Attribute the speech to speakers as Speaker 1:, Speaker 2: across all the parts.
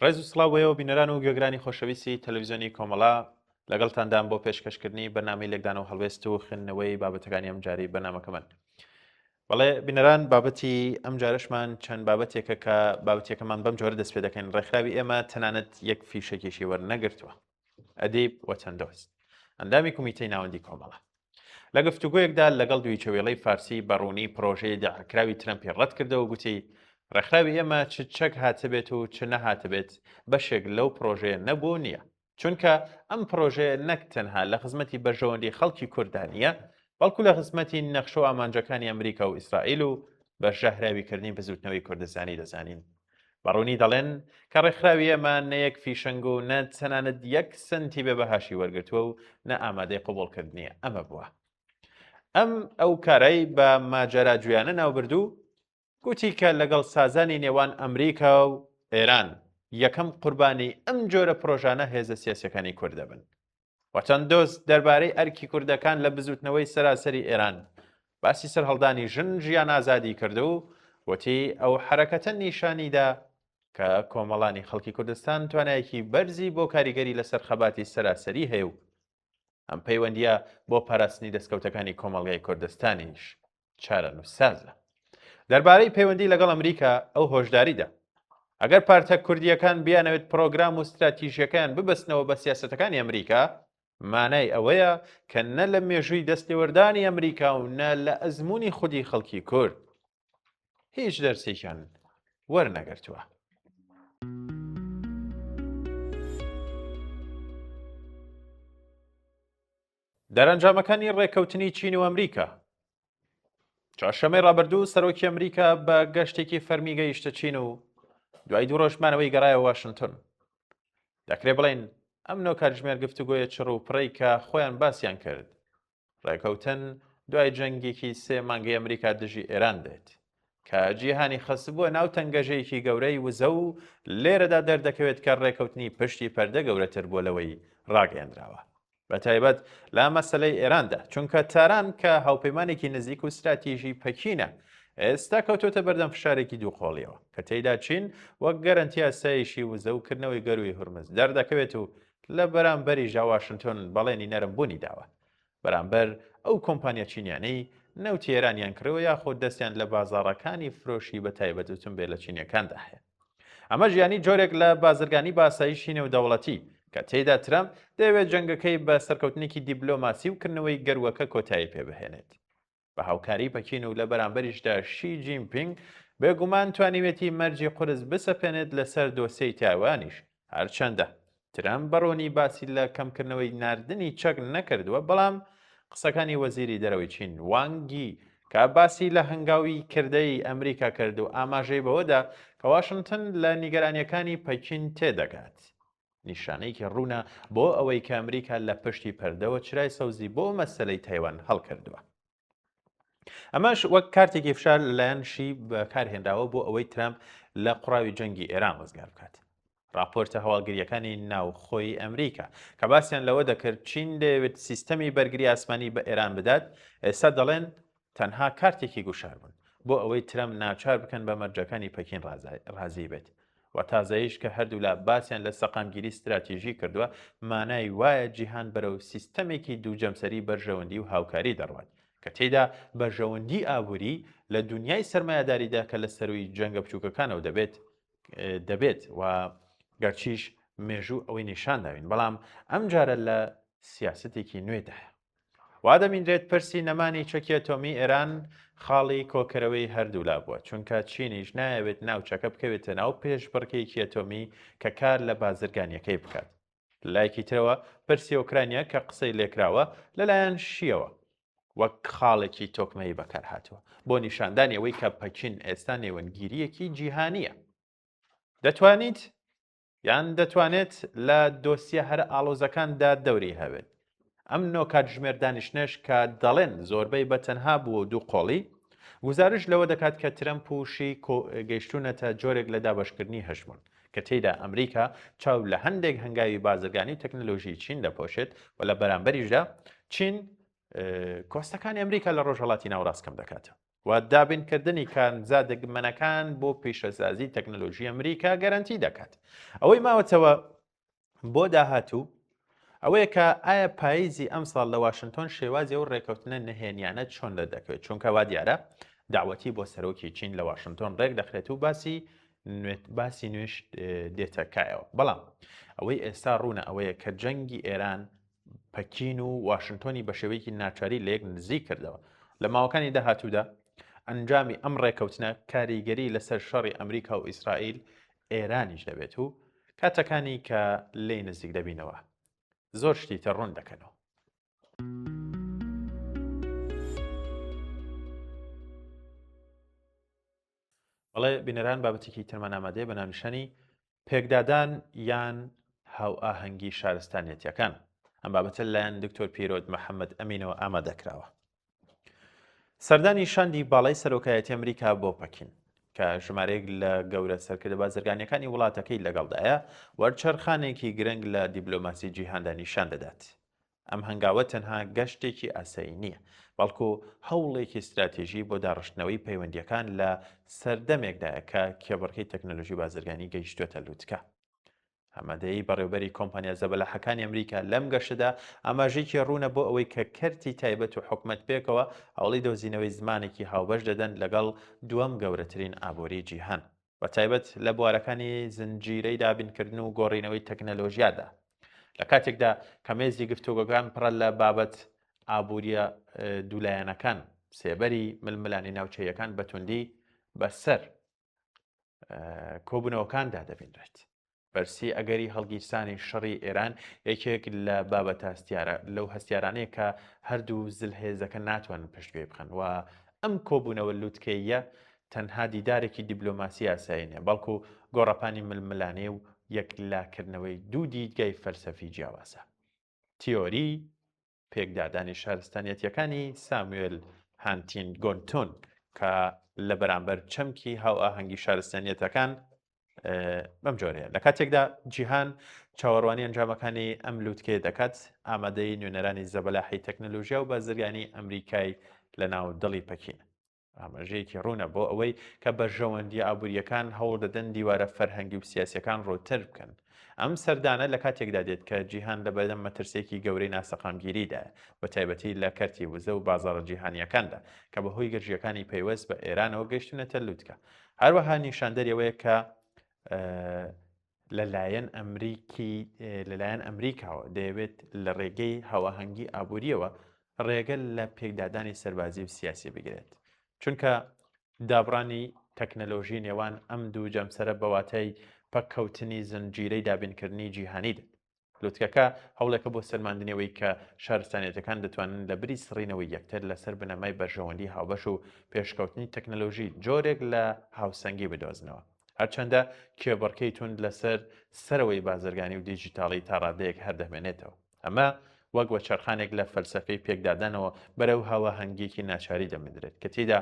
Speaker 1: ڕێز و سڵاوەوە بینەران و گوێگرانی خۆشەویستی تەلەڤیزیۆنی کۆمەڵا لەگەڵتاندام بۆ پێشکەشکردنی بەنامەی لێکدان و هەڵوێست و خوێندنەوەی بابەتەکانی ئەمجاری بەنامەکەمان. بەڵێ بینەران بابەتی ئەم جارشمان چەند بابەتێکە کە بابەتێکەمان بەم جۆرە دەست پێ دەکەین. ڕێکخراوی ئێمە تەنانەت یەک فیشەکێکی وەرنەگرتووە. ئەدیب وەچەندۆست ئەندامی کومیتەی ناوەندی کۆمەڵە لە گفتوگویەکدا لەگەڵ دویچەوێڵەی فارسی بەڕوونی پرۆژەی داهکراوی ترەمپی ڕەت کردەوە و گوتی ڕێکخراوی ئێمە چ چەک هاتبێت و چ نەهاتبێت بەشێک لەو پرۆژەیە نەبوو نییە، چونکە ئەم پرۆژەیە نەک تەنها لە خزمەتی بەرژەوەندی خەڵکی کوردانیە، بەڵکو لە خزمەتی نەخشە و ئامانجەکانی ئەمریکا و ئیسرائیل و بەشەهراویکردنی بزوتنەوەی کوردستانی دەزانین. بەڕوونی دەڵێن کە ڕێکخراوی ئێمە نە یەک فیشەنگ و نە تەنانەت یەک سنتی بێ بەهاشی وەرگرتووە و نە ئامادەی قوبوڵکردنیە ئەمە بووە. ئەو کارایی بە ماجەرا گویانە ناوبردوو گوتی کە لەگەڵ سازانی نێوان ئەمریکا و ئێران یەکەم قوربانی ئەم جۆرە پرۆژانە هێزە سیاسیەکانی کورد دەبن. وەچەندۆست دەربارەی ئەرکی کوردەکان لە بزوتنەوەی سەراسەری ئێران باسی سەر هەڵدانی ژن ژیان ئازادی کردو و وتی ئەو حرەکەتە نیشانیدا کە کۆمەڵانی خەڵکی کوردستان توانایەکی بەرزی بۆ کاریگەری لەسەر خەباتی سەراسەری هەیە و ئەم پەیوەندیە بۆ پاراستنی دەستکەوتەکانی کۆمەڵگای کوردستانیش چارە نووسازە. دەربارەی پەیوەندی لەگەڵ ئەمریکا ئەو هۆشداریدا ئەگەر پارتە کوردیەکان بیانەوێت پرۆگرام و استراتیژیەکان ببەستنەوە بە سیاسەتەکانی ئەمریکا، مانای ئەوەیە کە نە لە مێژووی دەستێوەردانی ئەمریکا و نە لە ئەزمموی خودی خەڵکی کورد هیچ دەرسێکیان وەرنەگرتووە. دەرەنجامەکانی ڕێکەوتنی چین و ئەمریکا. چوارشەمەی ڕابردوو سەرۆکی ئەمریکا بە گەشتێکی فەرمی گەیشتە چین و دوای دوو ڕۆژمانەوەی گەڕایە واشنگتن. دەکرێت بڵێن ئەم نۆ کاتژمێر گفتوگۆیە چڕ و پڕی کە خۆیان باسییان کرد. ڕێکەوتن دوای جەنگێکی 3 مانگەی ئەمریکا دژی ئێران دێت کە جیهانی خەسبووە ناو تەنگەژەیەکی گەورەی وزە و لێرەدا دەردەکەوێت کە ڕێکەوتنی پشتی پەردە گەورەتر بۆ لەوەی ڕاگەیەنراوە، بەتایبەت لا مەسەلەی ئێراندا، چونکە تاران کە هاوپەیمانێکی نزیک و استراتیژی پەکینە ئێستا کەوتۆتە بەردەم فشارێکی دووقۆڵیەوە کە تێیدا چین وەک گەرەنتی ئاسایشی وزە و کردنەوەی گەروی هورمز دەردەکەوێت و لە بەرامبەری ژاواشنتۆن بەڵێنی نەرمبوونی داوە بەرامبەر ئەو کۆمپانیا چینیانەی نەوتی ئێرانیان کردەوە یاخۆ دەستیان لە بازاڕەکانی فرۆشی بە تایبەتوتم بێ لە چینیەکاندا هەیە. ئەمە ژیانی جۆرێک لە بازرگانی بە ئاسایشی نێودەوڵەتی کە تێیدا ترەمپ دەیەوێت جەنگەکەی بە سەرکەوتنێکی دیبلۆماسی و کردنەوەی گەروەکە کۆتایی پێبهێنێت. بە هاوکاری پەکین و لە بەرامبەریشدا شی جینپینگ بێگومان توانیوێتی مەرجی قورس بسەپێنێت لەسەر دۆسەی تایوانیش، هەرچەندە ترەمپ بەڕۆنی باسی لە کەمکردنەوەی ناردنی چەک نەکردووە، بەڵام قسەکانی وەزیری دەرەوەی چین وانگی کە باسی لە هەنگاوی کردەی ئەمریکا کرد و ئاماژەی بەوەدا کە واشنگتن لە نیگەرانیەکانی پەکین تێدەگات، نیشانەیەکی ڕوونە بۆ ئەوەی کە ئەمریکا لە پشتی پەردەوە چرای سەوزی بۆ مەسەلەی تایوان هەڵکردووە. ئەمەش وەک کارتێکی فشار لەلایەن شی بەکارهێنراوە بۆ ئەوەی ترامپ لە قوڕاوی جەنگی ئێران وەزگار بکات. راپۆرتە هەواڵگریەکانی ناوخۆی ئەمریکا کە باسییان لەوە دەکرد چین دەیەوێت سیستەمی بەرگری ئاسمانی بە ئێران بدات، ئێستا دەڵێن تەنها کارتێکی گوشار بوون بۆ ئەوەی ترەمپ ناچار بکەن بە مەرجەکانی پەکین ڕازی بێت. و تازەیش کە هەردوو لە باسییان لە سەقامگیری استراتیژی کردووە، مانای وایە جیهان بەرەو سیستەمێکی دووجەمسەری بەرژەوەندی و هاوکاری دەڕوات کە تێیدا بەرژەوەندی ئابووری لە دنیای سەرمایه‌داریدا کە لە سەروی جەنگە بچووکەکانەوە دەبێت و گەرچیش مێژوو ئەوەی نیشان داوین، بەڵام ئەم جارە لە سیاسەتێکی نوێدایە. وا دەمینرێت پرسی نەمانی چەکی ئەتۆمی ئێران خاڵی کۆکەرەوەی هەردوولا بووە، چونکە چینیش نایەوێت ناوچەکە بکەوێتە ناو پێشبڕکێکی ئەتۆمی کە کار لە بازرگانیەکەی بکات. لایەکی ترەوە پرسی ئۆکرانیا کە قسەی لێکراوە لەلایەن شیەوە وەک خاڵێکی تۆکمەی بەکار هاتووە بۆ نیشاندانی ئەوەی کە پەکین ئێستا نێوەنگیریەکی جیهانیە. دەتوانێت لە دۆسیە هەر ئاڵۆزەکاندا دەوری هەبێت. ئەم نۆ کاتژمێر دانیشتنێش کە دەڵێن زۆربەی بەتەنها بووە دوو قۆڵی، گزارش لەوە دەکات کە ترەمپ و شی گەیشتونەتە جۆرێک لە دابەشکردنی هەژمون کە تێیدا ئەمریکا چاو لە هەندێک هەنگاوی بازرگانی و تەکنۆلۆژی چین دەپۆشێت و لە بەرامبەریشدا چین کۆستەکانی ئەمریکا لە ڕۆژهەڵاتی ناوەڕاست کەم دەکاتەوە. و دابینکردنی کارنجا دەگمەنەکان بۆ پیشەسازی تەکنەلۆژی ئەمریکا گەرانتی دەکات. ئەوەی ماوەتەوە بۆ داهاتوو ئەوەیە کە ئایا پاییزی ئەم ساڵ لە واشنگتۆن شێوازی ئەو ڕێکەوتنە نهێنیانە چۆن دەکەوێت، چونکە وا دیارە داوەتی بۆ سەرۆکی چین لە واشنگتۆن ڕێک دەخرێت و باسی نوێش دێتەکایەوە. بەڵام ئەوەی ئێستا ڕوونە ئەوەیە کە جەنگی ئێران پەکین و واشنگتۆنی بە شێوەیەکی ناچاری لە یەک نزیک کردەوە. لە ماوەکانی داهاتوودا ئەنجامی ئەم ڕێکەوتنە کاریگەری لەسەر شەڕی ئەمریکا و ئیسرائیل ئێرانیش دەبێت و کاتەکانی کە لێی نزیک دەبینەوە زۆر شتی تە ڕوون دەکەنەوە. بەڵێ بینەران بابەتێکی ترمان ئامادەیە بە ناونیشانی پێکدادان یان هاو ئاهەنگی شارستانیەتیەکان. ئەم بابەتە لایەن دکتۆر پیرۆز محەممەد ئەمینەوە ئامادەکراوە. سەردانی شاندی باڵای سەرۆکایەتی ئەمریکا بۆ پەکین کە ژمارەیەک لە گەورە سەرکردە بازرگانیەکانی وڵاتەکەی لەگەڵدایە وەرچەرخانێکی گرنگ لە دیبلۆماسی جیهاندا نیشان دەدات. ئەم هەنگاوە تەنها گەشتێکی ئاسایی نییە، بەڵکو هەوڵێکی استراتێژی بۆ داڕشتنەوەی پەیوەندیەکان لە سەردەمێکدایە کە کێبڕکەی تەکنەلۆژی بازرگانی گەیشتوێتە لووتکە. ئامادەیی بەڕێوەبەری کۆمپانیا زەبەلاحەکانی ئەمریکا لەم گەشتدا ئاماژەیەکی ڕوونە بۆ ئەوەی کە کەرتی تایبەت و حکومەت پێکەوە هەوڵی دۆزینەوەی زمانێکی هاوبەش دەدەن لەگەڵ دووەم گەورەترین ئابووری جیهان بە تایبەت لە بوارەکانی زنجیرەی دابینکردن و گۆڕینەوەی تەکنەلۆژیادا. لە کاتێکدا کە مێزی گفتوگۆکان پڕە لە بابەت ئابووریە دوولایەنەکان سێبەری ململانی ناوچەیەکان بەتوندی بەسەر کۆبوونەوەکاندا دەبینرێت. بەرسی ئەگەری هەڵگیرسانی شەڕی ئێران یەکێک لە بابەتە لەو هەستیارانەیە کە هەردوو زلهێزەکە ناتوانن پشتگوێ بخەن و ئەم کۆبوونەوە لووتکەیە تەنها دیدارێکی دیبلۆماسی ئاسایی نیە، بەڵکو گۆڕەپانی ململانێ و یەکلاکردنەوەی دوو دیدگای فەلسەفی جیاوازە. تیۆری پێکدادانی شارستانیەتیەکانی ساموێل هانتینگۆنتۆن کە لە بەرامبەر چەمکی هاو ئاهەنگی شارستانیەتەکان بەم جۆرەیە. لە کاتێکدا جیهان چاوەڕوانی ئەنجامەکانی ئەم لووتکێ دەکات، ئامادەی نوێنەرانی زەبەلاحی تەکنەلۆژیا و بازرگانی ئەمریکای لە ناو دڵی پەکین. ئاماژەیەکی ڕوونە بۆ ئەوەی کە بەرژەوەندی ئابوووریەکان هەوڵ دەدەن دیوارە فەرهەنگی و سیاسیەکان ڕۆتر بکەن. ئەم سەردانە لە کاتێکدا دێت کە جیهان لە بەردەم مەترسێکی گەورەی ناسەقامگیریدا بە تایبەتی لە کەرتی وزە و بازاڕە جیهانیەکاندا کە بەهۆی گەرجیەکانی پەیوەست بە ئێرانەوە گەیشتونەتە لووتکە. هەروەها نیشاندەریەوەیە کە لەلایەن ئەمریکاوە دەیەوێت لە ڕێگەی هەواهەنگی ئابوووریەوە ڕێگە لە پێکدادانی سەربازی و سیاسی بگرێت، چونکە دابڕانی تەکنەلۆژی نێوان ئەم دوو جەمسەرە بەواتای پەککەوتنی زنجیرەی دابینکردنی جیهانی دێت. لووتکەکە هەوڵێکە بۆ سەرماندنەوەی کە شارستانیەتەکان دەتوانن لە بری سڕینەوەی یەکتر لەسەر بنەمای بەرژەوەندی هاوبەش و پێشکەوتنی تەکنەلۆژی جۆرێک لە هاوسەنگی بدۆزنەوە، هەرچەندە کێبڕکەی تونند لەسەر سەرەوەی بازرگانی و دیجیتاڵی تا ڕادەیەک هەردەمێنێتەوە. ئەمە وەک بە چەرخانێک لە فەلسەفەی پێکدادانەوە بەرەو هاواهەنگیەکی ناچاری دەمێنرێت کە تێدا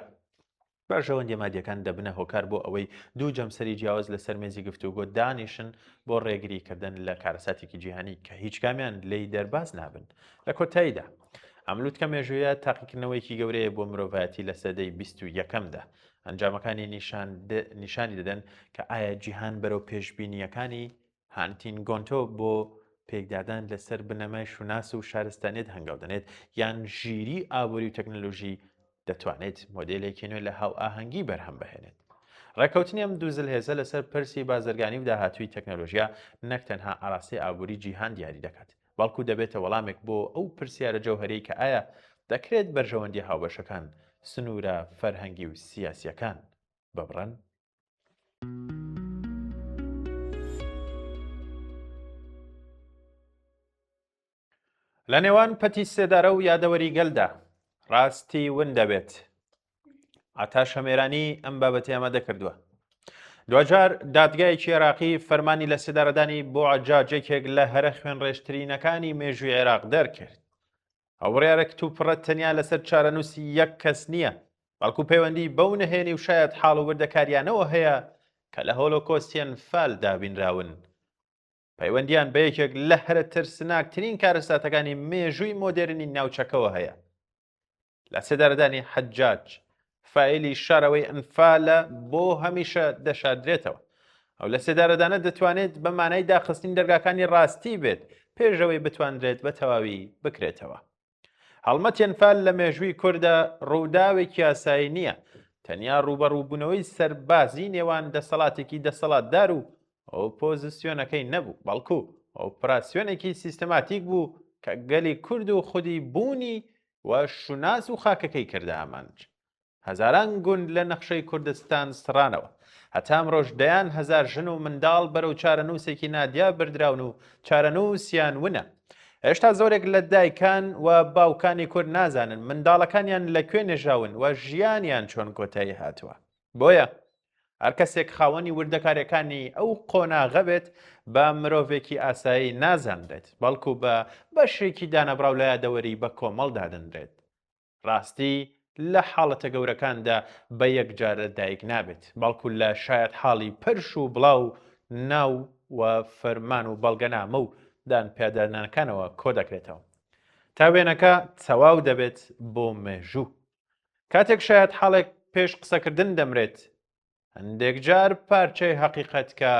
Speaker 1: بەرژەوەندی مادیەکان دەبنە هۆکار بۆ ئەوەی دوو جەمسەری جیاواز لەسەر مێزی گفتوگۆ دانیشن بۆ ڕێگریکردن لە کارەساتێکی جیهانی کە هیچ کامیان لی دەرباز نابن. لە کۆتاییدا ئەم لووتکە مێژوویە تاقیکردنەوەیکی گەورەیە بۆ مرۆڤایەتی لە سەدەی 21دا. ئەنجامەکانی نیشانی دەدەن کە ئایا جیهان بەرەو پێشبینیەکانی هانتینگۆنتۆ بۆ پێکدادان لەسەر بنەمای شوناس و شارستانیت هەنگاو دەنێت یان ژیری ئابووری و تەکنەلۆژی دەتوانێت مۆدێلێکی نوێ لە هاو ئاهەنگی بەرهەم بهێنێت. ڕێکەوتنی ئەم دوو زلهێزە لەسەر پرسی بازرگانی و داهاتووی تەکنەلۆژیا نەک تەنها ئاڕاستی ئابووری جیهان دیاری دەکات، بەڵکو دەبێتە وەڵامێک بۆ ئەو پرسیارە جەوهەرەی کە ئایا دەکرێت بەرژەوەندی هاوبەشەکان سنوورە فەرهەنگی و سیاسیەکان ببڕن؟ لە نێوان پەتی سێدارە و یادەوەری گەلدا ڕاستی ون دەبێت. ئاتا شەمێرانی ئەم بابەتی ئامادە کردووە. دوجار دادگایەکی عێراقی فەرمانی لە سێدارەدانی بۆ عەجاجێکێک لە هەرە خوێنڕێشترینەکانی مێژووی عێراق دەرکرد. هەوڕیارە کتوپڕە تەنیا لەسەر چارەنووسی یەک کەس نییە، بەڵکو پەیوەندی بەو نهێنی و شاید حاڵ و وردەکاریانەوە هەیە کە لە هۆلۆکۆستیان فال دابینراون. پەیوەندیان بە یەکێک لە هەرە ترسناکترین کارەساتەکانی مێژووی مۆدێرنی ناوچەکەوە هەیە. لە سێدارەدانی حەجاج فایلی شارەوەی ئەنفالە بۆ هەمیشە دەشادرێتەوە. ئەو لە سێدارەدانە دەتوانێت بە مانای داخستنی دەرگاکانی ڕاستی بێت پێشەوەی بتوانرێت بە تەواوی بکرێتەوە. هەڵمەتی ئەنفال لە مێژووی کووردە ڕووداوێکی یاسایی نییە، تەنیا ڕوبەڕووبوونەوەی سەربازی نێوان دەسەڵاتێکی دەسەڵاتدار و ئۆپۆزیسیۆنەکەی نەبوو، بەڵکو ئۆپراسیۆنێکی سیستەماتیک بوو کە گەلی کورد و خودی بوونی و شوناس و خاکەکەی کردە ئامانج. هەزاران گوند لە نەخشەی کوردستان سڕانەوە، هەتام ڕۆژدەیان هەزار ژن و منداڵ بەرەو چارەنووسێکی نادیا بردراون و چارەنووسیان ونە. هێشتا زۆرێک لە دایکان و باوکانی کورد نازانن منداڵەکانیان لەکوێ نێژاون و ژیانیان چۆن کۆتایی هاتووە. بۆیە هەر کەسێک خاوەنی وردەکارەکانی ئەو قۆناغە بێت بە مرۆڤێکی ئاسایی نازانرێت، بەڵکو بە بەشێکی دانەبراو لە یادەوەری بە کۆمەڵ دادەنرێت. ڕاستی لە حاڵەتە گەورەکاندا بە یەکجارە دایک نابێت، بەڵکو لە شاید حاڵی پرش و بڵاو ناو و فەرمان و بەڵگەنامە و دان پێدانەکانەوە کۆ دەکرێتەوە. تاوێنەکە تەواو دەبێت بۆ مێژوو. کاتێک شاید حاڵێک پێش قسەکردن دەمرێت، هەندێک جار پارچەی حەقیقەتکە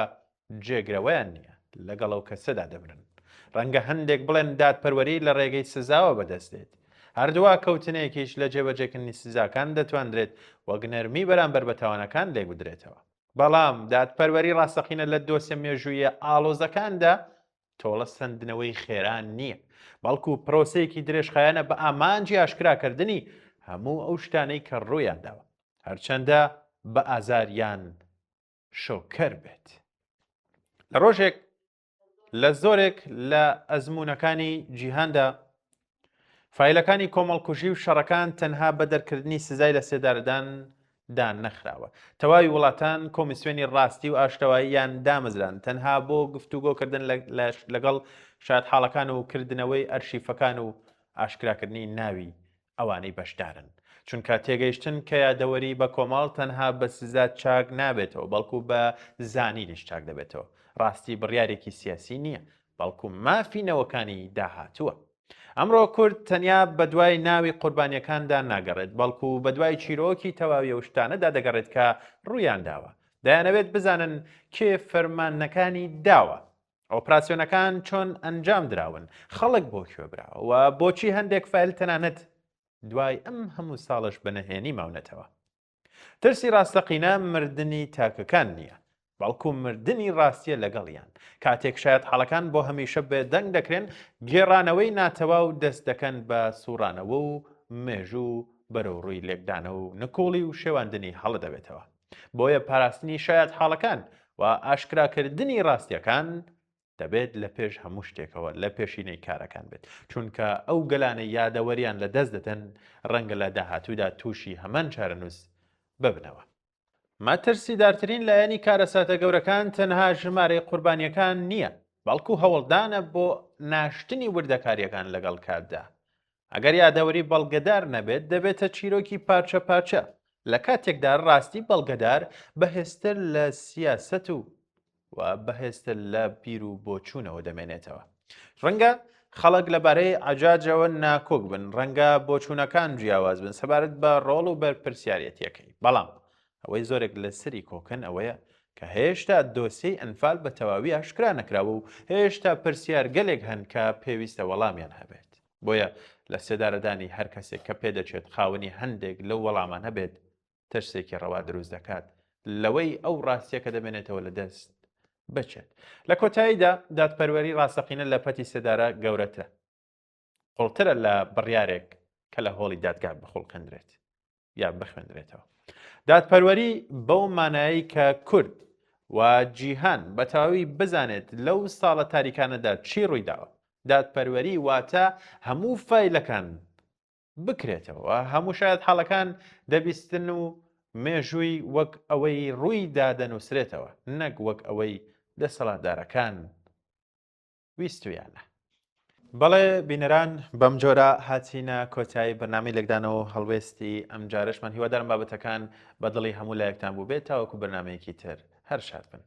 Speaker 1: جێگرەوەیان نییە، لەگەڵ ئەو کەسەدا دەبرن. ڕەنگە هەندێک بڵێن دادپەروەری لە ڕێگەی سزاوە بەدەستێت. هەردووە کەوتنەیەکیش لە جێبەجێکردنی سزاکان دەتوانرێت وەک نەرمی بەرامبەر بە تاوانەکان لێبدرێتەوە. بەڵام دادپەروەری ڕاستەقینە لە دۆسیە مێژوویە ئاڵۆزەکاندا تۆڵە سندنەوەی خێران نییە، بەڵکو پرۆسەیەکی درێژخایەنە بە ئامانجی ئاشکراکردنی هەموو ئەو شتانەی کە ڕوویانداوە، هەرچەندە بە ئازاریان شۆکەر بێت. لە ڕۆژێک لە زۆرێک لە ئەزمونونەکانی جیهاندا فایلەکانی کۆمەڵکوژی و شەڕەکان تەنها بە دەرکردنی سزای لە سێدارەدان دان نەخراوە. تەواوی وڵاتان کۆمیسیۆنی ڕاستی و ئاشتەواییان دامەزران تەنها بۆ گفتوگۆکردن لەگەڵ شاید حاڵەکان و کردنەوەی ئەرشیفەکان و ئاشکراکردنی ناوی ئەوانەی بەشدارن. چونکە تێگەیشتن کە یادەوەری بە کۆمەڵ تەنها بە سزا چاک نابێتەوە، بەڵکو بە زانینیش چاک دەبێتەوە. ڕاستی بڕیارێکی سیاسی نییە، بەڵکو مافینەوەکانی داهاتووە. ئەمڕۆ کورد تەنیا بە دوای ناوی قوربانیەکاندا ناگەڕێت، بەڵکو بە دوای چیرۆکی تەواوی ئەو شتانەدا دەگەڕێت کە ڕوویان داوە. دەیانەوێت بزانن کێ فەرمانەکانی داوە، ئۆپراسیۆنەکان چۆن ئەنجام دراون، خەڵک بۆ کوێبراوە و بۆچی هەندێک فایل تەنانەت دوای ئەم هەموو ساڵش بەنەهێنی ماونەتەوە. ترسی ڕاستەقینە مردنی تاکەکان نییە، بەڵکو مردنی ڕاستیە لەگەڵیان. کاتێک شاید حاڵەکان بۆ هەمیشە بێدەنگ دەکرێن، گێڕانەوەی ناتەواو دەست دەکەن بە سوڕانەوە و مێژوو بەرەو ڕووی لێکدانە و نکۆڵی و شێواندنی هەڵە دەبێتەوە. بۆیە پاراستنی شاید حاڵەکان و ئاشکراکردنی ڕاستیەکان دەبێت لە پێش هەموو شتێکەوە لە پێشینەی کارەکان بێت، چونکە ئەو گەلانە یادەوەریان لە دەست دەدەن ڕەنگە لە داهاتوودا تووشی هەمان چارەنووس ببنەوە. ماترسی دارترین لایەنی کارەساتە گەورەکان تەنها ژمارەی قوربانیەکان نییە، بەڵکو هەوڵدانە بۆ ناشتنی وردەکاریەکان لەگەڵ کاردا. ئەگەر یادەوەری بەڵگەدار نەبێت، دەبێتە چیرۆکی پارچە پارچە. لە کاتێکدا ڕاستی بەڵگەدار بەهێزتر لە سیاسەت و بەهێزتر لە پیر و بۆچوونەوە دەمێنێتەوە. ڕەنگە خەڵک لەبارەی عەجاجەوە ناکۆک بن، ڕەنگە بۆچوونەکان جیاواز بن سەبارەت بە ڕۆڵ و بەرپرسیارەتیەکەی. بەڵام ئەوەی زۆرێک لە سری کۆکن ئەوەیە کە هێشتا دۆسیەی ئەنفال بە تەواوی ئاشکرا نەکراوە و هێشتا پرسیار گەلێک هەن کە پێویستە وەڵامیان هەبێت. بۆیە لە سێدارەدانی هەر کەسێک کە پێدەچێت خاوەنی هەندێک لەو وەڵامان هەبێت، ترسێکی ڕەوا دروست دەکات لەوەی ئەو ڕاستیە کە دەمێنێتەوە لە دەست بچێت. لە کۆتاییدا دادپەروەری ڕاستەقینە لە پەتی سێدارە گەورەترە، قوڵترە لە بڕیارێک کە لە هۆڵی دادگا بخوڵکەندرێت یا بخوێندرێتەوە. دادپەروەری بەو مانایی کە کورد و جیهان بە تەواوی بزانێت لەو ساڵە تاریکانەدا چی ڕوویداوە. دادپەروەری واتە هەموو فایلەکان بکرێتەوە، هەموو شاید حاڵەکان دەبیستن و مێژووی وەک ئەوەی ڕوویدا دەنووسرێتەوە، نەک وەک ئەوەی دەسەڵاتدارەکان ویستویانە. بەڵێ بینەران، بەم جۆرە هاتینە کۆتایی بەرنامەی لێکدانەوە هەڵوێستی ئەم جارشمان هیوادارم بابەتەکان بە دڵی هەموو لایەکتان بوو بێت تاوەکو بەرنامەیەکی تر هەر شاد بن.